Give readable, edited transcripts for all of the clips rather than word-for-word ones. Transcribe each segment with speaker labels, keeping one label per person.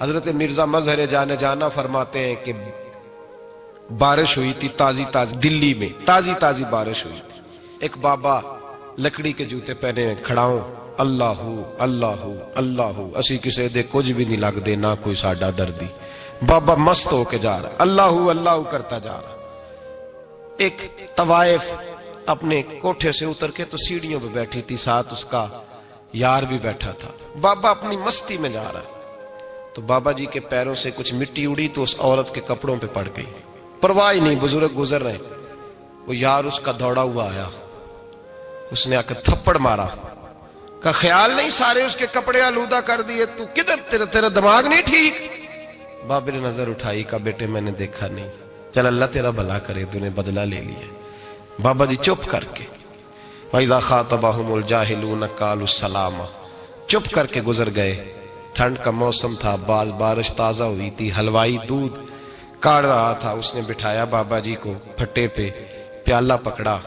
Speaker 1: حضرت مرزا مظہر جانا فرماتے ہیں کہ بارش ہوئی تھی تازی دلی میں تازی بارش ہوئی تھی. ایک بابا لکڑی کے جوتے پہنے کھڑا ہوں, اللہ اللہ اللہ اسی کسے دے کچھ بھی نہیں لگ دے نہ کوئی ساڈا دردی. بابا مست ہو کے جا رہا, اللہ اللہ کرتا جا رہا. ایک طوائف اپنے کوٹھے سے اتر کے تو سیڑھیوں پہ بیٹھی تھی, ساتھ اس کا یار بھی بیٹھا تھا. بابا اپنی مستی میں جا رہا ہے تو بابا جی کے پیروں سے کچھ مٹی اڑی تو اس عورت کے کپڑوں پہ پڑ گئی. پرواہ نہیں, بزرگ گزر رہے. وہ یار اس کا دوڑا ہوا آیا, اس نے آ کر تھپڑ مارا. کا خیال نہیں سارے اس کے کپڑے آلودہ کر دیے, تو کدھر تیرا دماغ نہیں ٹھیک. بابا نے نظر اٹھائی, کا بیٹے میں نے دیکھا نہیں, چل اللہ تیرا بھلا کرے, تو نے بدلہ لے لیا. بابا جی چپ کر کے وَإِذَا خَاطَبَهُمُ الْجَاهِلُونَ قَالُوا السَّلَامَ چپ کر کے گزر گئے. ٹھنڈ کا موسم تھا, بارش تازہ ہوئی تھی, حلوائی دودھ کاڑ رہا تھا. اس نے بٹھایا بابا جی کو پھٹے پہ, پیالہ پکڑا,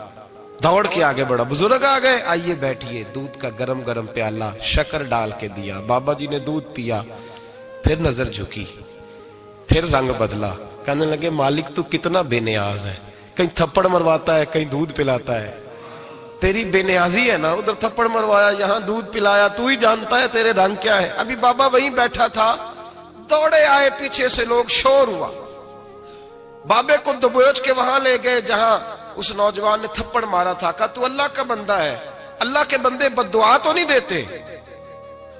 Speaker 1: دوڑ کے آگے بڑھا. بزرگ آ گئے, آئیے بیٹھیے. دودھ کا گرم پیالہ شکر ڈال کے دیا. بابا جی نے دودھ پیا, پھر نظر جھکی, پھر رنگ بدلا. کہنے لگے مالک تو کتنا بے نیاز ہے, کہیں تھپڑ مرواتا ہے کہیں دودھ پلاتا ہے. تیری بے نیازی ہے نا, ادھر تھپڑ مروایا یہاں دودھ پلایا, تو ہی جانتا ہے تیرے رنگ کیا ہے. ابھی بابا وہیں بیٹھا تھا, دوڑے آئے پیچھے سے لوگ, شور ہوا. بابے کو دبوچ کے وہاں لے گئے جہاں اس نوجوان نے تھپڑ مارا تھا. کہا تو اللہ کا بندہ ہے, اللہ کے بندے بد دعا تو نہیں دیتے.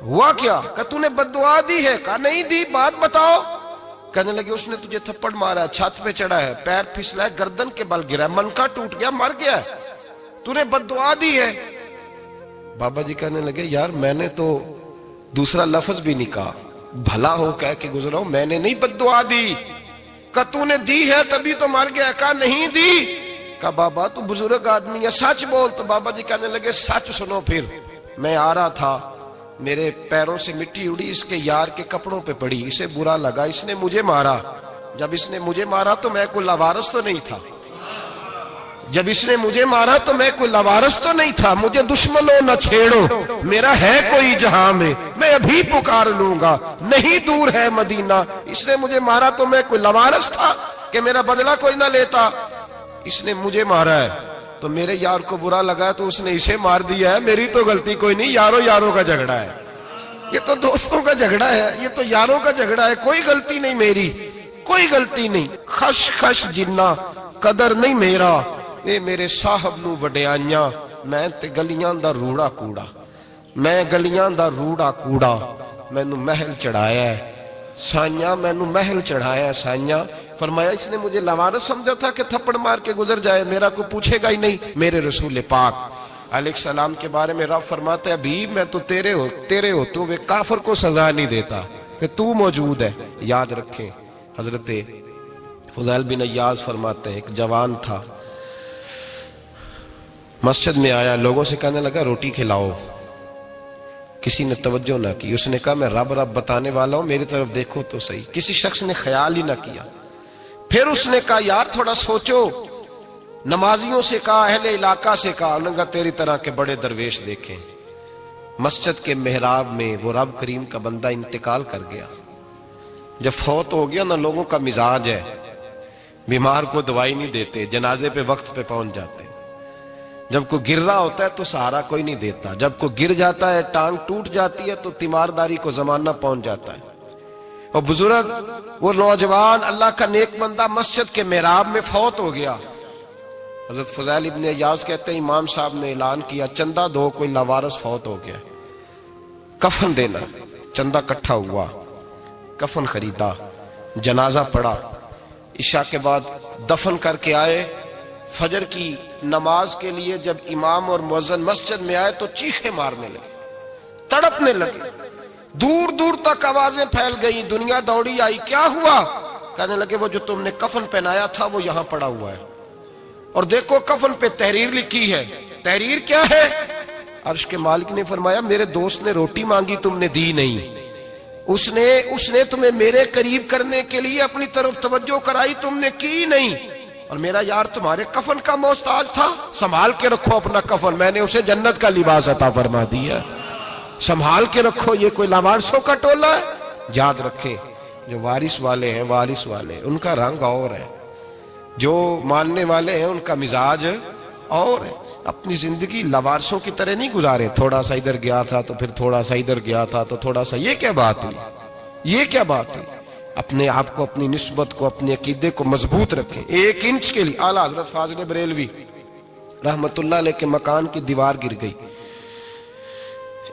Speaker 1: ہوا کیا؟ کہا تو نے بد دعا دی ہے. کہا نہیں دی, بات بتاؤ. کہنے لگے اس نے تجھے تھپڑ مارا, چھت پہ چڑھا ہے, پیر پھسلا ہے, گردن کے بل گرا ہے, منکا ٹوٹ گیا, مر گیا ہے, تو نے بد دعا دی ہے. بابا جی کہنے لگے یار میں نے تو دوسرا لفظ بھی نہیں کہا, بھلا ہو کہہ کے گزرا ہوں, میں نے نہیں بد دعا دی. کہا تو نے دی ہے تبھی تو مر گیا. کہا نہیں دی. کہا بابا تو بزرگ آدمی ہے, سچ بول. تو بابا جی کہنے لگے سچ سنو. پھر میں آ رہا تھا, میرے پیروں سے مٹی اڑی, اس کے یار کے کپڑوں پہ پڑی, اسے برا لگا, اس نے مجھے مارا. جب اس نے مجھے مارا تو میں کوئی لاوارث تو نہیں تھا. مجھے دشمنوں نہ چھیڑو, میرا ہے کوئی جہاں میں ابھی پکار لوں گا, نہیں دور ہے مدینہ. اس نے مجھے مارا تو میں کوئی لاوارث تھا کہ میرا بدلہ کوئی نہ لیتا. اس نے مجھے مارا ہے تو میرے یار کو برا لگا تو اس نے اسے مار دیا ہے, میری تو غلطی کوئی نہیں. یاروں کا جھگڑا ہے, یہ تو دوستوں کا جھگڑا ہے, یہ تو یاروں کا جھگڑا ہے, کوئی غلطی نہیں میری, کوئی غلطی نہیں. خش جنہ قدر نہیں میرا, اے میرے صاحب نو وڈیائیاں, میں تے گلیاں دا روڑا کوڑا, میں گلیاں دا روڑا کوڑا, میں نو محل چڑھایا ہے سائیاں, میں نو محل چڑھایا ہے سائیاں. فرمایا اس نے مجھے لوارث سمجھا تھا کہ تھپڑ مار کے گزر جائے, میرا کو پوچھے گا ہی نہیں. میرے رسول پاک علیہ السلام کے بارے میں رب فرماتا ہے ابھی میں تو تیرے ہو تو وہ کافر کو سزا نہیں دیتا کہ تو موجود ہے. یاد رکھیں حضرت فضیل بن عیاض فرماتے ہیں ایک جوان تھا, مسجد میں آیا, لوگوں سے کہنے لگا روٹی کھلاؤ. کسی نے توجہ نہ کی. اس نے کہا میں رب بتانے والا ہوں, میری طرف دیکھو تو صحیح. کسی شخص نے خیال ہی نہ کیا. پھر اس نے کہا یار تھوڑا سوچو. نمازیوں سے کہا, اہل علاقہ سے کہا, انہوں نے کہا تیری طرح کے بڑے درویش دیکھیں. مسجد کے محراب میں وہ رب کریم کا بندہ انتقال کر گیا. جب فوت ہو گیا نا, لوگوں کا مزاج ہے, بیمار کو دوائی نہیں دیتے, جنازے پہ وقت پہ پہنچ جاتے. جب کوئی گر رہا ہوتا ہے تو سہارا کوئی نہیں دیتا, جب کوئی گر جاتا ہے ٹانگ ٹوٹ جاتی ہے تو تیمارداری کو زمانہ پہنچ جاتا ہے. اور بزرگ وہ نوجوان اللہ کا نیک بندہ مسجد کے محراب میں فوت ہو گیا. حضرت فضیل ابن عیاض کہتے ہیں امام صاحب نے اعلان کیا چندہ دو, کوئی لاوارث فوت ہو گیا, کفن دینا. چندہ کٹھا ہوا, کفن خریدا, جنازہ پڑا, عشاء کے بعد دفن کر کے آئے. فجر کی نماز کے لیے جب امام اور مؤذن مسجد میں آئے تو چیخیں مارنے لگے, تڑپنے لگے, دور دور تک آوازیں پھیل گئی. دنیا دوڑی آئی, کیا ہوا؟ کہنے لگے وہ جو تم نے کفن پہنایا تھا وہ یہاں پڑا ہوا ہے, اور دیکھو کفن پہ تحریر لکھی ہے. تحریر کیا ہے؟ عرش کے مالک نے فرمایا میرے دوست نے روٹی مانگی تم نے دی نہیں, اس نے تمہیں میرے قریب کرنے کے لیے اپنی طرف توجہ کرائی, تم نے کی نہیں. اور میرا یار تمہارے کفن کا محتاج تھا, سنبھال کے رکھو اپنا کفن, میں نے اسے جنت کا لباس عطا فرما دیا, سنبھال کے رکھو. یہ کوئی لاوارثوں کا ٹولہ ہے, یاد رکھیں جو وارث والے ہیں، وارث والے ان کا رنگ اور ہے، جو ماننے والے ہیں ان کا مزاج اور ہے۔ اپنی زندگی لوارثوں کی طرح نہیں گزارے، تھوڑا سا ادھر گیا تھا تو پھر تھوڑا سا ادھر گیا تھا تو تھوڑا سا، یہ کیا بات ہوئی، یہ کیا بات ہوئی؟ اپنے آپ کو، اپنی نسبت کو، اپنے عقیدے کو مضبوط رکھیں۔ 1 انچ کے لیے اعلیٰ حضرت فاضل بریلوی رحمت اللہ علیہ کے مکان کی دیوار گر گئی،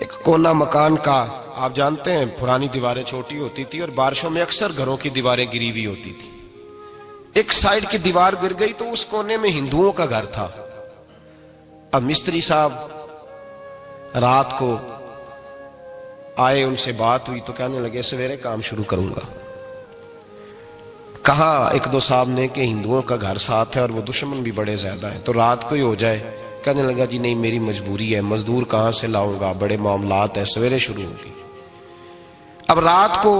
Speaker 1: ایک کونا مکان کا، آپ جانتے ہیں پرانی دیواریں چھوٹی ہوتی تھی اور بارشوں میں اکثر گھروں کی دیواریں گری ہوئی ہوتی تھی، ایک سائیڈ کی دیوار گر گئی تو اس کونے میں ہندوؤں کا گھر تھا۔ اب مستری صاحب رات کو آئے، ان سے بات ہوئی تو کہنے لگے سویرے کام شروع کروں گا۔ کہا 1-2 صاحب نے کہ ہندوؤں کا گھر ساتھ ہے اور وہ دشمن بھی بڑے زیادہ ہیں، تو رات کو ہی ہو جائے۔ کہنے لگا جی نہیں، میری مجبوری ہے، مزدور کہاں سے لاؤں گا، بڑے معاملات ہیں، سویرے شروع ہوگی۔ اب رات کو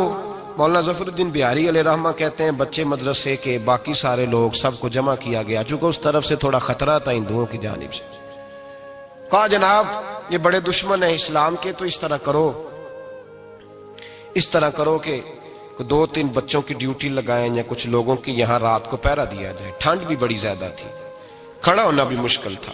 Speaker 1: مولانا ظفر الدین بہاری علیہ رحمہ کہتے ہیں بچے مدرسے کے، باقی سارے لوگ، سب کو جمع کیا گیا، چونکہ اس طرف سے تھوڑا خطرہ تھا ہندوؤں کی جانب سے۔ کہا جناب یہ بڑے دشمن ہیں اسلام کے، تو اس طرح کرو کہ 2-3 بچوں کی ڈیوٹی لگائیں یا کچھ لوگوں کی یہاں رات کو پہرا دیا جائے، ٹھنڈ بھی بڑی زیادہ تھی، کھڑا ہونا بھی مشکل تھا۔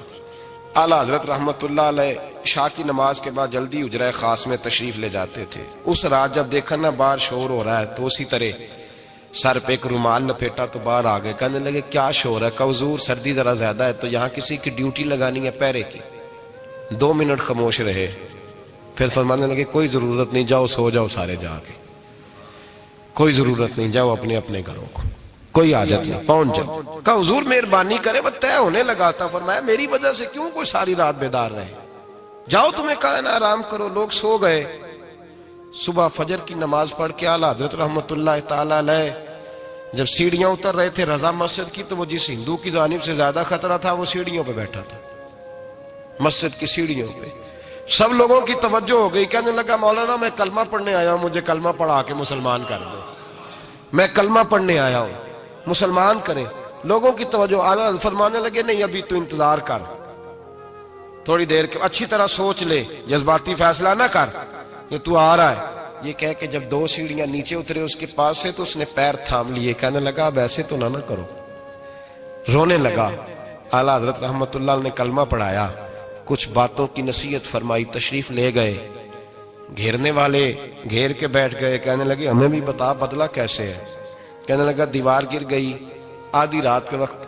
Speaker 1: اعلیٰ حضرت رحمت اللہ علیہ عشاء کی نماز کے بعد جلدی حجرہ خاص میں تشریف لے جاتے تھے۔ اس رات جب دیکھا نا باہر شور ہو رہا ہے تو اسی طرح سر پہ ایک رومال لپیٹا تو باہر آ گئے، کہنے لگے کیا شور ہے؟ کہ حضور سردی ذرا زیادہ ہے تو یہاں کسی کی ڈیوٹی لگانی ہے پہرے کی۔ 2 منٹ خاموش رہے، پھر فرمانے لگے کوئی ضرورت نہیں، جاؤ سو جاؤ سارے جا کے، کوئی ضرورت نہیں، جاؤ اپنے اپنے گھروں کو، کوئی حاجت نہیں، پہنچ جاؤ۔ کہا حضور مہربانی کرے، وہ طے ہونے لگا تھا۔ فرمایا میری وجہ سے کیوں کوئی ساری رات بیدار رہے، جاؤ تمہیں کہا نا آرام کرو۔ لوگ سو گئے۔ صبح فجر کی نماز پڑھ کے اعلیٰ حضرت رحمت اللہ تعالی علیہ جب سیڑھیاں اتر رہے تھے رضا مسجد کی، تو وہ جس ہندو کی جانب سے زیادہ خطرہ تھا وہ سیڑھیوں پہ بیٹھا تھا، مسجد کی سیڑھیوں پہ۔ سب لوگوں کی توجہ ہو گئی، کہنے لگا مولانا میں کلمہ پڑھنے آیا ہوں، مجھے کلمہ پڑھا کے مسلمان کر دو، میں کلمہ پڑھنے آیا ہوں، مسلمان کریں۔ لوگوں کی توجہ، اعلیٰ فرمانے لگے نہیں ابھی تو انتظار کر، تھوڑی دیر کے اچھی طرح سوچ لے، جذباتی فیصلہ نہ کر کہ تو آ رہا ہے۔ یہ کہہ کے جب 2 سیڑھیاں نیچے اترے اس کے پاس سے تو اس نے پیر تھام لیے، کہنے لگا اب ایسے تو نہ کرو، رونے لگا۔ اعلیٰ حضرت رحمت اللہ نے کلمہ پڑھایا، کچھ باتوں کی نصیحت فرمائی، تشریف لے گئے۔ گھیرنے والے گھیر کے بیٹھ گئے، کہنے لگے ہمیں بھی بتا بدلہ کیسے ہے۔ کہنے لگا دیوار گر گئی، آدھی رات کے وقت،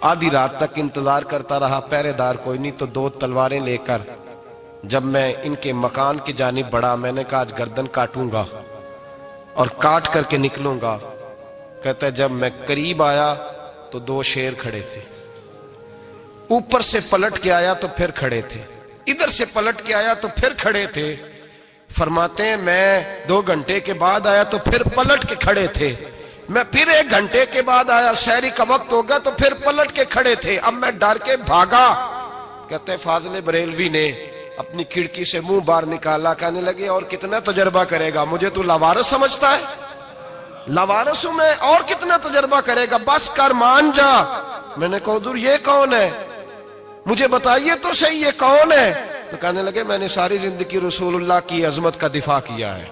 Speaker 1: آدھی رات تک انتظار کرتا رہا، پہرے دار کوئی نہیں، تو 2 تلواریں لے کر جب میں ان کے مکان کی جانب بڑھا، میں نے کہا آج گردن کاٹوں گا اور کاٹ کر کے نکلوں گا۔ کہتا ہے جب میں قریب آیا تو 2 شیر کھڑے تھے، اوپر سے پلٹ کے آیا تو پھر کھڑے تھے، ادھر سے پلٹ کے آیا تو پھر کھڑے تھے۔ فرماتے ہیں میں 2 گھنٹے کے بعد آیا تو پھر پلٹ کے کھڑے تھے، میں پھر 1 گھنٹے کے بعد آیا، سحری کا وقت ہو گیا تو پھر پلٹ کے کھڑے تھے، اب میں ڈر کے بھاگا۔ کہتے ہیں فاضل بریلوی نے اپنی کھڑکی سے منہ باہر نکالا، کہنے لگے اور کتنا تجربہ کرے گا، مجھے تو لاوارث سمجھتا ہے، لاوارث ہوں میں، اور کتنا تجربہ کرے گا، بس کر مان جا۔ میں نے کہا حضور یہ کون ہے، مجھے بتائیے تو صحیح یہ کون ہے۔ تو کہنے لگے میں نے ساری زندگی رسول اللہ کی عظمت کا دفاع کیا ہے،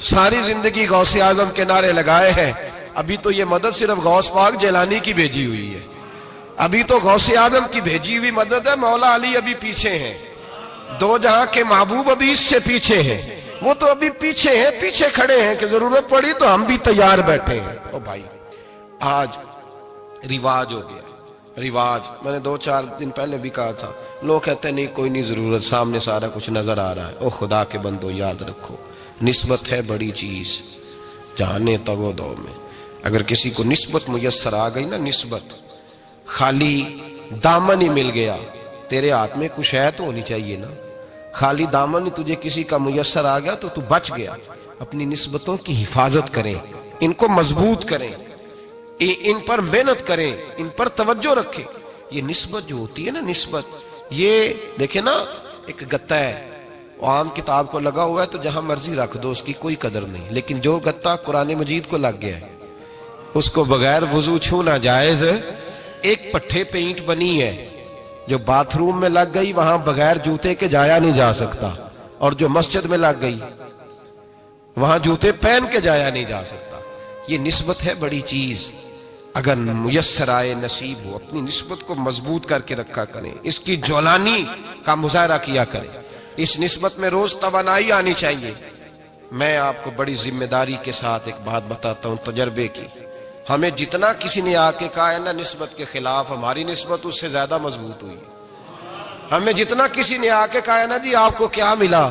Speaker 1: ساری زندگی غوث اعظم کے نعرے لگائے ہیں، ابھی تو یہ مدد صرف غوث پاک جیلانی کی بھیجی ہوئی ہے، ابھی تو غوث اعظم کی بھیجی ہوئی مدد ہے، مولا علی ابھی پیچھے ہیں، 2 جہاں کے محبوب ابھی اس سے پیچھے ہیں، وہ تو ابھی پیچھے ہیں، پیچھے کھڑے ہیں کہ ضرورت پڑی تو ہم بھی تیار بیٹھے ہیں۔ او بھائی آج رواج ہو گیا، رواج، میں نے 2-4 دن پہلے بھی کہا تھا، لوگ کہتے ہیں نہیں کوئی نہیں ضرورت، سامنے سارا کچھ نظر آ رہا ہے۔ او خدا کے بندو یاد رکھو، نسبت ہے بڑی چیز، جانے تگو دو میں، اگر کسی کو نسبت میسر آ گئی نا، نسبت، خالی دامن ہی مل گیا، تیرے ہاتھ میں کچھ ہے تو ہونی چاہیے نا، خالی دامن ہی تجھے کسی کا میسر آ گیا تو بچ گیا۔ اپنی نسبتوں کی حفاظت کریں، ان کو مضبوط کریں، ان پر محنت کریں، ان پر توجہ رکھیں۔ یہ نسبت جو ہوتی ہے نا، نسبت، یہ دیکھیں نا ایک گتا ہے، عام کتاب کو لگا ہوا ہے تو جہاں مرضی رکھ دو، اس کی کوئی قدر نہیں، لیکن جو گتا قرآن مجید کو لگ گیا ہے اس کو بغیر وضو چھونا جائز۔ ایک پٹھے پہ اینٹ بنی ہے جو باتھ روم میں لگ گئی، وہاں بغیر جوتے کے جایا نہیں جا سکتا، اور جو مسجد میں لگ گئی وہاں جوتے پہن کے جایا نہیں جا سکتا. یہ نسبت ہے بڑی چیز. اگر میسر آئے نصیب ہو اپنی نسبت کو مضبوط کر کے رکھا کریں, اس کی جولانی کا مظاہرہ کیا کریں. اس نسبت میں روز توانائی آنی چاہیے. میں آپ کو بڑی ذمہ داری کے ساتھ ایک بات بتاتا ہوں تجربے کی. ہمیں جتنا کسی نے آ کے کہا ہے نا نسبت کے خلاف, ہماری نسبت اس سے زیادہ مضبوط ہوئی. ہمیں جتنا کسی نے آ کے کہا ہے نا جی آپ کو کیا ملا,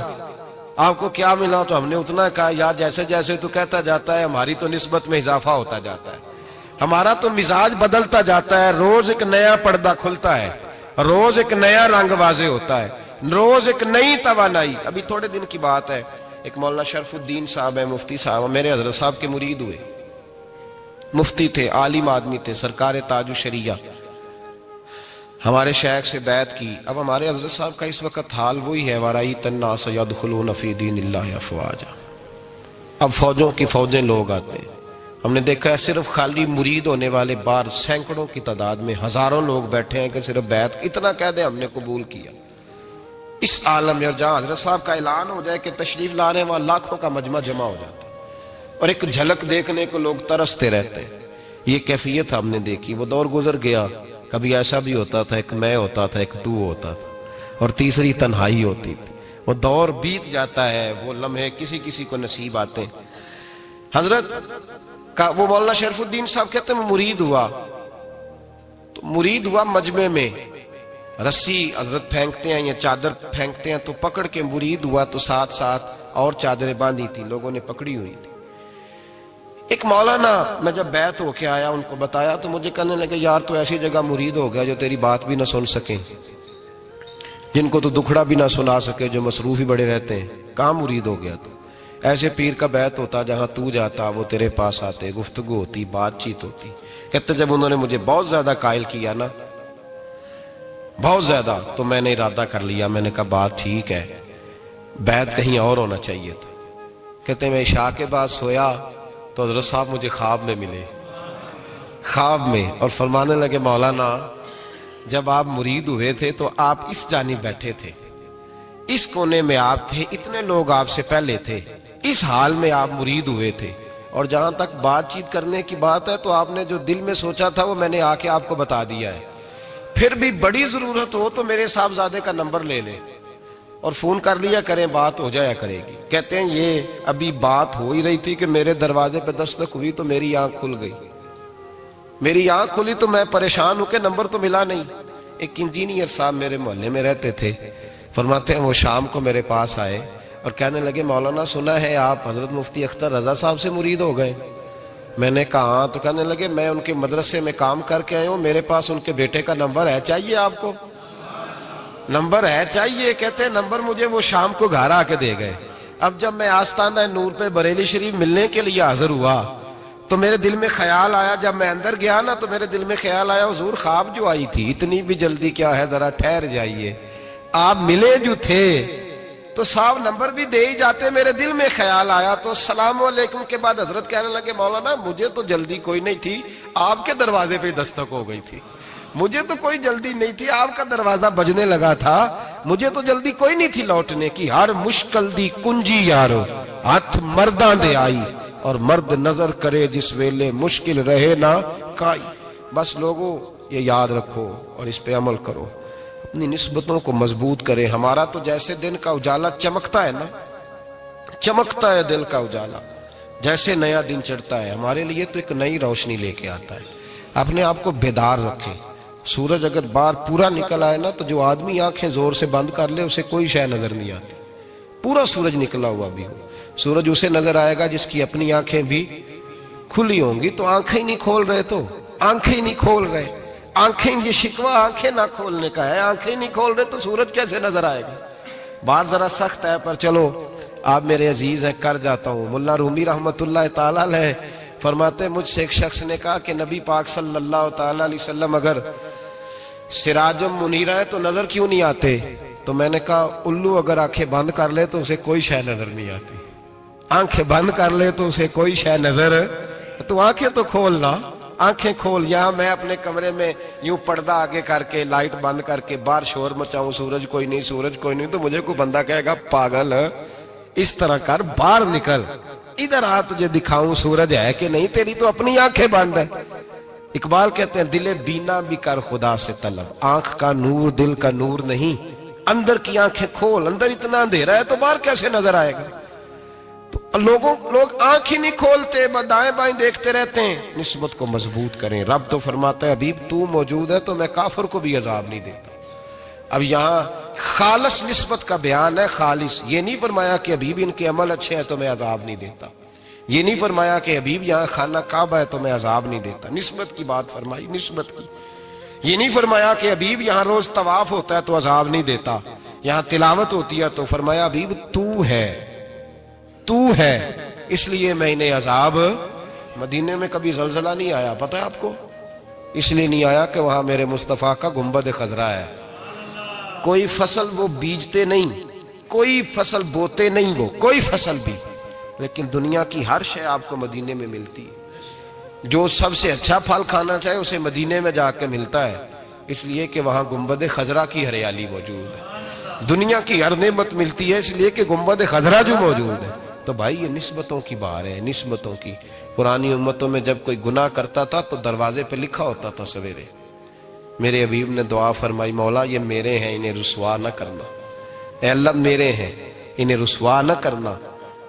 Speaker 1: آپ کو کیا ملا, تو ہم نے اتنا کہا یار جیسے جیسے تو کہتا جاتا ہے ہماری تو نسبت میں اضافہ ہوتا جاتا ہے, ہمارا تو مزاج بدلتا جاتا ہے. روز ایک نیا پردہ کھلتا ہے, روز ایک نیا رنگ واضح ہوتا ہے, روز ایک نئی توانائی. ابھی تھوڑے دن کی بات ہے, ایک مولانا شرف الدین صاحب ہے, مفتی صاحب, میرے حضرت صاحب کے مرید ہوئے. مفتی تھے, عالم آدمی تھے, سرکار تاج الشریعہ. ہمارے شیخ سے بیعت کی. اب ہمارے حضرت صاحب کا اس وقت حال وہی ہے وَرَأَيْتَ النَّاسَ يَدْخُلُونَ فِي دِينِ اللَّهِ أَفْوَاجًا. اب فوجوں کی فوجیں لوگ آتے ہیں. ہم نے دیکھا ہے صرف خالی مرید ہونے والے بار سینکڑوں کی تعداد میں ہزاروں لوگ بیٹھے ہیں کہ صرف بیعت اتنا کہہ دیں ہم نے قبول کیا. اس عالم میں, اور جہاں حضرت صاحب کا اعلان ہو جائے کہ تشریف لا رہے ہیں, وہاں لاکھوں کا مجمع جمع ہو جاتا ہے اور ایک جھلک دیکھنے کو لوگ ترستے رہتے ہیں. یہ کیفیت ہم نے دیکھی. وہ دور گزر گیا. کبھی ایسا بھی ہوتا تھا ایک میں ہوتا تھا, ایک تو ہوتا تھا, اور تیسری تنہائی ہوتی تھی. وہ دور بیت جاتا ہے, وہ لمحے کسی کسی کو نصیب آتے ہیں. حضرت کا وہ مولانا شرف الدین صاحب کہتے ہیں مرید ہوا, تو مرید ہوا مجمع میں, رسی حضرت پھینکتے ہیں یا چادر پھینکتے ہیں تو پکڑ کے مرید ہوا, تو ساتھ ساتھ اور چادریں باندھی تھی, لوگوں نے پکڑی ہوئی تھی. ایک مولانا, میں جب بیعت ہو کے آیا ان کو بتایا تو مجھے کہنے لگے یار تو ایسی جگہ مرید ہو گیا جو تیری بات بھی نہ سن سکیں, جن کو تو دکھڑا بھی نہ سنا سکے, جو مصروف ہی بڑے رہتے ہیں. کہاں مرید ہو گیا تو؟ ایسے پیر کا بیعت ہوتا جہاں تو جاتا وہ تیرے پاس آتے, گفتگو ہوتی, بات چیت ہوتی. کہتے جب انہوں نے مجھے بہت زیادہ قائل کیا نا, بہت زیادہ, تو میں نے ارادہ کر لیا. میں نے کہا بات ٹھیک ہے, بیعت کہیں اور ہونا چاہیے تھا. کہتے ہیں میں عشاء کے بعد سویا تو حضرت صاحب مجھے خواب میں ملے, خواب میں, اور فرمانے لگے مولانا جب آپ مرید ہوئے تھے تو آپ اس جانب بیٹھے تھے, اس کونے میں آپ تھے, اتنے لوگ آپ سے پہلے تھے, اس حال میں آپ مرید ہوئے تھے, اور جہاں تک بات چیت کرنے کی بات ہے تو آپ نے جو دل میں سوچا تھا وہ میں نے آ کے آپ کو بتا دیا ہے. پھر بھی بڑی ضرورت ہو تو میرے صاحبزادے کا نمبر لے لیں اور فون کر لیا کریں, بات ہو جایا کرے گی. کہتے ہیں یہ ابھی بات ہو ہی رہی تھی کہ میرے دروازے پہ دستک ہوئی تو میری آنکھ کھل گئی. میری آنکھ کھلی تو میں پریشان ہوں کہ نمبر تو ملا نہیں. ایک انجینئر صاحب میرے محلے میں رہتے تھے, فرماتے ہیں وہ شام کو میرے پاس آئے اور کہنے لگے مولانا سنا ہے آپ حضرت مفتی اختر رضا صاحب سے مرید ہو گئے. میں نے کہا ہاں. تو کہنے لگے میں ان کے مدرسے میں کام کر کے آئے ہوں, میرے پاس ان کے بیٹے کا نمبر ہے, چاہیے آپ کو؟ نمبر ہے چاہیے. کہتے ہیں نمبر مجھے وہ شام کو گھر آ کے دے گئے. اب جب میں آستانہ نور پہ بریلی شریف ملنے کے لیے حاضر ہوا تو میرے دل میں خیال آیا, جب میں اندر گیا نا تو میرے دل میں خیال آیا حضور خواب جو آئی تھی اتنی بھی جلدی کیا ہے, ذرا ٹھہر جائیے, آپ ملے جو تھے تو صاحب نمبر بھی دے ہی جاتے. میرے دل میں خیال آیا تو السلام علیکم کے بعد حضرت کہنے لگے مولانا مجھے تو جلدی کوئی نہیں تھی, آپ کے دروازے پہ دستک ہو گئی تھی. مجھے تو کوئی جلدی نہیں تھی, آپ کا دروازہ بجنے لگا تھا, مجھے تو جلدی کوئی نہیں تھی لوٹنے کی. ہر مشکل دی کنجی یارو ہاتھ مرداں دے آئی, اور مرد نظر کرے جس ویلے مشکل رہے نہ کائی. بس لوگوں یہ یاد رکھو اور اس پہ عمل کرو, اپنی نسبتوں کو مضبوط کریں. ہمارا تو جیسے دن کا اجالا چمکتا ہے نا, چمکتا ہے دل کا اجالا, جیسے نیا دن چڑھتا ہے ہمارے لیے تو ایک نئی روشنی لے کے آتا ہے. اپنے آپ کو بیدار رکھیں. سورج اگر باہر پورا نکل آئے نا تو جو آدمی آنکھیں زور سے بند کر لے اسے کوئی شے نظر نہیں آتی. پورا سورج نکلا ہوا بھی ہو, سورج اسے نظر آئے گا جس کی اپنی آنکھیں بھی کھلی ہوں گی. تو آنکھیں نہیں کھول رہے, تو آنکھیں نہیں کھول رہے, آنکھیں, یہ شکوہ آنکھیں نہ کھولنے کا ہے. آنکھیں نہیں کھول رہے تو سورج کیسے نظر آئے گا؟ بات ذرا سخت ہے پر چلو آپ میرے عزیز ہیں, کر جاتا ہوں. ملا رومی رحمت اللہ تعالی علیہ فرماتے مجھ سے ایک شخص نے کہا کہ نبی پاک صلی اللہ تعالی علیہ وسلم اگر سراجم منیرہ ہے تو نظر کیوں نہیں آتے؟ تو میں نے کہا الو اگر آنکھیں بند کر لے تو اسے کوئی شے نظر نہیں آتی. آنکھیں بند کر لے تو اسے کوئی شے نظر, تو آنکھیں تو کھولنا, آنکھیں کھول. یہاں میں اپنے کمرے میں یوں پردہ آگے کر کے لائٹ بند کر کے باہر شور مچاؤں, سورج کوئی نہیں, سورج کوئی نہیں, تو مجھے کوئی بندہ کہے گا پاگل, اس طرح کر, باہر نکل. ادھر آ تجھے دکھاؤں سورج ہے کہ نہیں، تیری تو اپنی آنکھیں بند ہے۔ اقبال کہتے ہیں دل بینا بھی کر خدا سے طلب، آنکھ کا نور دل کا نور نہیں، اندر کی آنکھیں کھول، اندر اتنا اندھیرا ہے تو باہر کیسے نظر آئے گا؟ تو لوگ آنکھ ہی نہیں کھولتے، دائیں بائیں دیکھتے رہتے ہیں۔ نسبت کو مضبوط کریں۔ رب تو فرماتا ہے حبیب تو موجود ہے تو میں کافر کو بھی عذاب نہیں دیتا۔ اب یہاں خالص نسبت کا بیان ہے، خالص، یہ نہیں فرمایا کہ حبیب ان کے عمل اچھے ہیں تو میں عذاب نہیں دیتا، یہ نہیں فرمایا کہ حبیب یہاں خانہ کعبہ ہے تو میں عذاب نہیں دیتا، نسبت کی بات فرمائی، نسبت کی۔ یہ نہیں فرمایا کہ حبیب یہاں روز طواف ہوتا ہے تو عذاب نہیں دیتا، یہاں تلاوت ہوتی ہے تو فرمایا حبیب تو ہے اس لیے میں انہیں عذاب۔ مدینے میں کبھی زلزلہ نہیں آیا، پتہ ہے آپ کو؟ اس لیے نہیں آیا کہ وہاں میرے مصطفیٰ کا گنبد خضرا ہے۔ کوئی فصل وہ بیجتے نہیں، کوئی فصل بوتے نہیں، وہ کوئی فصل بھی، لیکن دنیا کی ہر شے آپ کو مدینے میں ملتی ہے۔ جو سب سے اچھا پھل کھانا چاہے اسے مدینے میں جا کے ملتا ہے، اس لیے کہ وہاں گنبد خضرا کی ہریالی موجود ہے۔ دنیا کی ہر نعمت ملتی ہے اس لیے کہ گنبد خضرا جو موجود ہے۔ تو بھائی یہ نسبتوں کی بار ہے، نسبتوں کی۔ پرانی امتوں میں جب کوئی گناہ کرتا تھا تو دروازے پہ لکھا ہوتا تھا سویرے، میرے حبیب نے دعا فرمائی مولا یہ میرے ہیں انہیں رسوا نہ کرنا، اے اللہ میرے ہیں انہیں رسوا نہ کرنا۔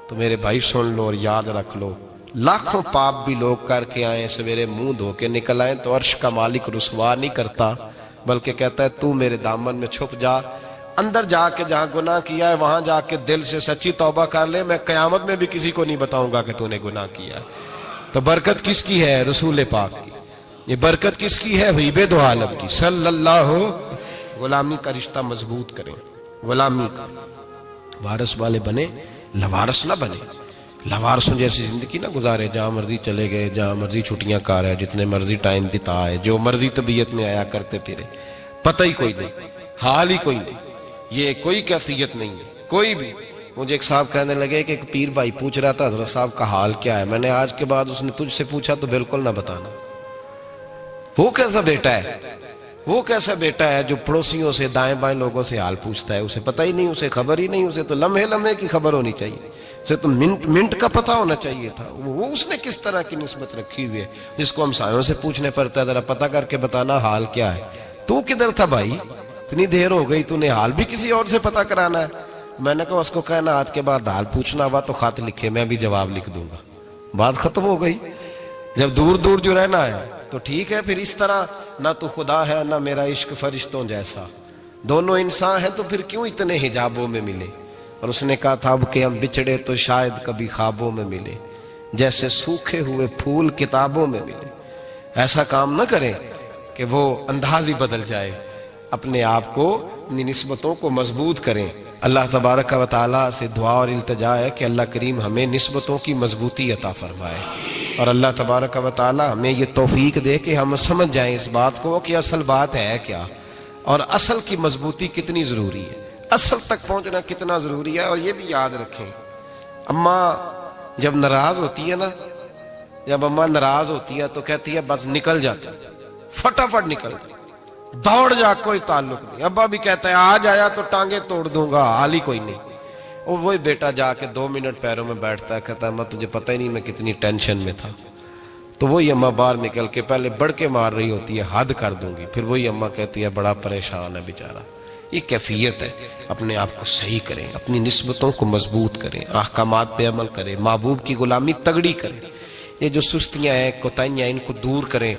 Speaker 1: تو میرے بھائی سن لو اور یاد رکھ لو، لاکھوں پاپ بھی لوگ کر کے آئیں، سویرے منہ دھو کے نکل آئیں تو عرش کا مالک رسوا نہیں کرتا، بلکہ کہتا ہے تو میرے دامن میں چھپ جا، اندر جا کے جہاں گناہ کیا ہے وہاں جا کے دل سے سچی توبہ کر لے، میں قیامت میں بھی کسی کو نہیں بتاؤں گا کہ تو نے گناہ کیا ہے۔ تو برکت کس کی ہے؟ رسول پاک کی۔ یہ برکت کس کی ہے؟ حبیب دو عالم کی صلی اللہ۔ غلامی کا رشتہ مضبوط کریں، غلامی کا وارث والے بنے، لوارث نہ بنے۔ لوارثوں جیسی زندگی نہ گزارے، جہاں مرضی چلے گئے، جہاں مرضی چھٹیاں کار ہے، جتنے مرضی ٹائم بتا ہے، جو مرضی طبیعت میں آیا کرتے پھرے، پتہ ہی کوئی نہیں، حال ہی کوئی نہیں، یہ کوئی کیفیت نہیں ہے کوئی بھی۔ مجھے ایک صاحب کہنے لگے کہ ایک پیر بھائی پوچھ رہا تھا حضرت صاحب کا حال کیا ہے، میں نے آج کے بعد اس نے تجھ سے پوچھا تو بالکل نہ بتانا۔ وہ کیسا بیٹا ہے، وہ کیسا بیٹا ہے جو پڑوسیوں سے دائیں بائیں لوگوں سے حال پوچھتا ہے، اسے پتہ ہی نہیں، اسے خبر ہی نہیں، اسے تو لمحے لمحے کی خبر ہونی چاہیے، اسے تو منٹ منٹ کا پتہ ہونا چاہیے تھا۔ وہ اس نے کس طرح کی نسبت رکھی ہوئی ہے جس کو ہم سایوں سے پوچھنے پڑتا ہے ذرا پتہ کر کے بتانا حال کیا ہے۔ تو کدھر تھا بھائی، اتنی دیر ہو گئی، تو نے حال بھی کسی اور سے پتہ کرانا ہے؟ میں نے کہا اس کو کہنا آج کے بعد حال پوچھنا ہوا تو خط لکھے، میں بھی جواب لکھ دوں گا، بات ختم ہو گئی۔ جب دور دور جو رہنا ہے تو ٹھیک ہے، پھر اس طرح نہ تو خدا ہے نہ میرا عشق فرشتوں جیسا، دونوں انسان ہیں تو پھر کیوں اتنے حجابوں میں ملے؟ اور اس نے کہا تھا اب کہ ہم بچھڑے تو شاید کبھی خوابوں میں ملے، جیسے سوکھے ہوئے پھول کتابوں میں ملے۔ ایسا کام نہ کریں کہ وہ انداز ہی بدل جائے، اپنے آپ کو اپنی نسبتوں کو مضبوط کریں۔ اللہ تبارک و تعالیٰ سے دعا اور التجا ہے کہ اللہ کریم ہمیں نسبتوں کی مضبوطی عطا فرمائے، اور اللہ تبارک و تعالیٰ ہمیں یہ توفیق دے کہ ہم سمجھ جائیں اس بات کو کہ اصل بات ہے کیا، اور اصل کی مضبوطی کتنی ضروری ہے، اصل تک پہنچنا کتنا ضروری ہے۔ اور یہ بھی یاد رکھیں، اماں جب ناراض ہوتی ہے نا، جب اماں ناراض ہوتی ہے تو کہتی ہے بس نکل جاتا، فٹافٹ نکل جاتا، دوڑ جا، کوئی تعلق نہیں۔ ابا بھی کہتا ہے آج آیا تو ٹانگیں توڑ دوں گا، حال ہی کوئی نہیں۔ اور وہی بیٹا جا کے 2 منٹ پیروں میں بیٹھتا ہے، کہتا ہے اماں تجھے پتہ ہی نہیں میں کتنی ٹینشن میں تھا۔ تو وہی اماں باہر نکل کے پہلے بڑھ کے مار رہی ہوتی ہے حد کر دوں گی، پھر وہی اماں کہتی ہے بڑا پریشان ہے بیچارہ۔ یہ کیفیت ہے، اپنے آپ کو صحیح کریں، اپنی نسبتوں کو مضبوط کریں، احکامات پہ عمل کریں، محبوب کی غلامی تگڑی کریں۔ یہ جو سستیاں ہیں، کوتاہیاں، ان کو دور کریں۔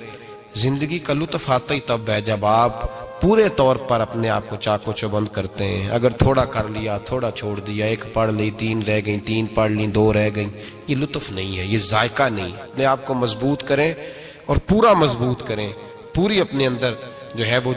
Speaker 1: زندگی کا لطف آتا ہی تب ہے جب آپ پورے طور پر اپنے آپ کو چاقو چوبند کرتے ہیں۔ اگر تھوڑا کر لیا، تھوڑا چھوڑ دیا، 1 پڑھ لی، 3 رہ گئیں، 3 پڑھ لیں، 2 رہ گئیں، یہ لطف نہیں ہے، یہ ذائقہ نہیں ہے۔ اپنے آپ کو مضبوط کریں اور پورا مضبوط کریں، پوری اپنے اندر جو ہے وہ